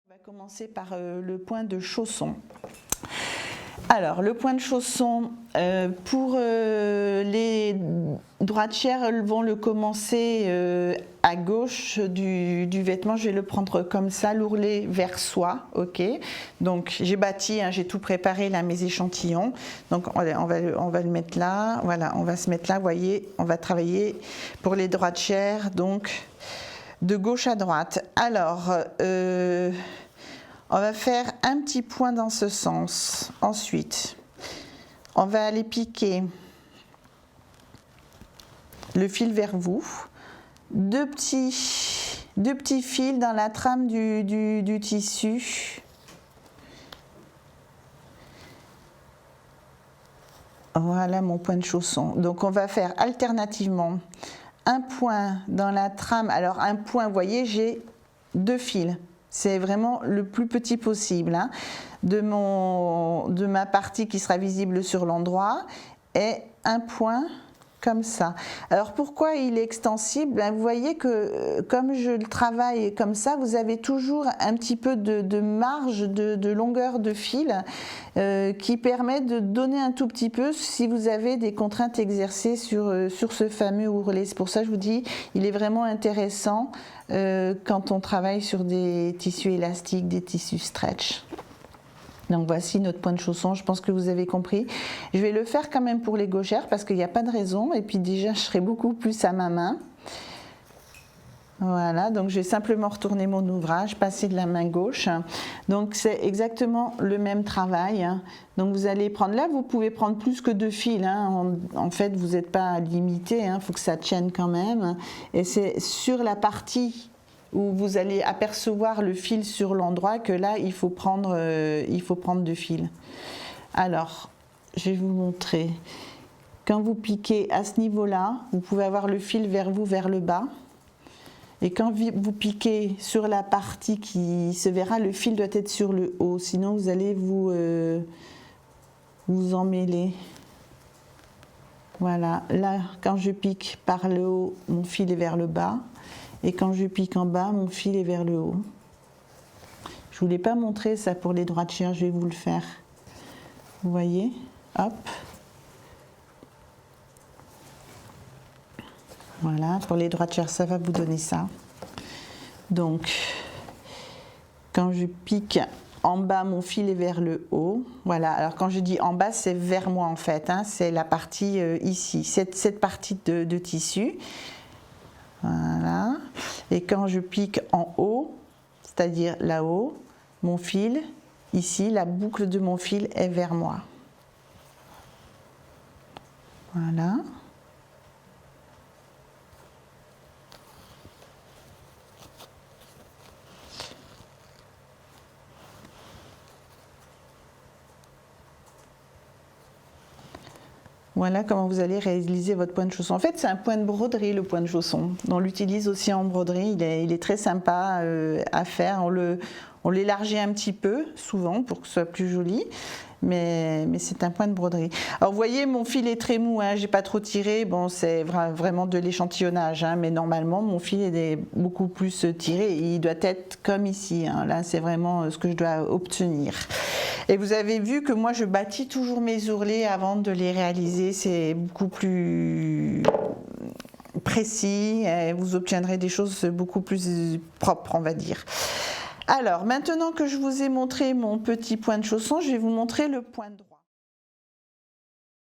On va commencer par le point de chausson. Alors, le point de chausson, pour les droitières, elles vont le commencer à gauche du vêtement. Je vais le prendre comme ça, l'ourlet vers soi, ok. Donc, j'ai bâti, hein, j'ai tout préparé là, mes échantillons. Donc, on va le mettre là, voilà, on va se mettre là, vous voyez, on va travailler pour les droitières, donc de gauche à droite. Alors, on va faire un petit point dans ce sens. Ensuite, on va aller piquer le fil vers vous. Deux petits fils dans la trame du tissu. Voilà mon point de chausson. Donc on va faire alternativement un point dans la trame. Alors un point, vous voyez, j'ai deux fils. C'est vraiment le plus petit possible, hein, de ma partie qui sera visible sur l'endroit, et un point comme ça. Alors pourquoi il est extensible? Vous voyez que comme je le travaille comme ça, vous avez toujours un petit peu de marge de longueur de fil qui permet de donner un tout petit peu si vous avez des contraintes exercées sur ce fameux ourlet. C'est pour ça que je vous dis, il est vraiment intéressant quand on travaille sur des tissus élastiques, des tissus stretch. Donc voici notre point de chausson, je pense que vous avez compris. Je vais le faire quand même pour les gauchères parce qu'il n'y a pas de raison, et puis déjà je serai beaucoup plus à ma main. Voilà, donc je vais simplement retourner mon ouvrage, passer de la main gauche. Donc c'est exactement le même travail. Donc vous allez prendre, là vous pouvez prendre plus que deux fils, hein. En fait vous n'êtes pas limité, il faut que ça tienne quand même. Et c'est sur la partie où vous allez apercevoir le fil sur l'endroit que là il faut prendre deux fils. Alors je vais vous montrer. Quand vous piquez à ce niveau-là, vous pouvez avoir le fil vers vous, vers le bas. Et quand vous piquez sur la partie qui se verra, le fil doit être sur le haut, sinon vous allez vous emmêler. Voilà, là quand je pique par le haut, mon fil est vers le bas, et quand je pique en bas, mon fil est vers le haut. Je ne vous l'ai pas montré ça pour les droitières, je vais vous le faire. Vous voyez, hop. Voilà, pour les droitières, ça va vous donner ça. Donc, quand je pique en bas, mon fil est vers le haut. Voilà, alors quand je dis en bas, c'est vers moi en fait, hein, c'est la partie ici, cette partie de tissu. Voilà, et quand je pique en haut, c'est-à-dire là-haut, mon fil, ici, la boucle de mon fil est vers moi. Voilà. Voilà comment vous allez réaliser votre point de chausson. En fait, c'est un point de broderie, le point de chausson. On l'utilise aussi en broderie, il est très sympa à faire. On l'élargit un petit peu, souvent, pour que ce soit plus joli. Mais c'est un point de broderie. Alors vous voyez, mon fil est très mou, hein, j'ai pas trop tiré, bon c'est vraiment de l'échantillonnage, hein, mais normalement mon fil est beaucoup plus tiré, il doit être comme ici, hein, là c'est vraiment ce que je dois obtenir. Et vous avez vu que moi je bâtis toujours mes ourlets avant de les réaliser, c'est beaucoup plus précis, et vous obtiendrez des choses beaucoup plus propres, on va dire. Alors, maintenant que je vous ai montré mon petit point de chausson, je vais vous montrer le point droit.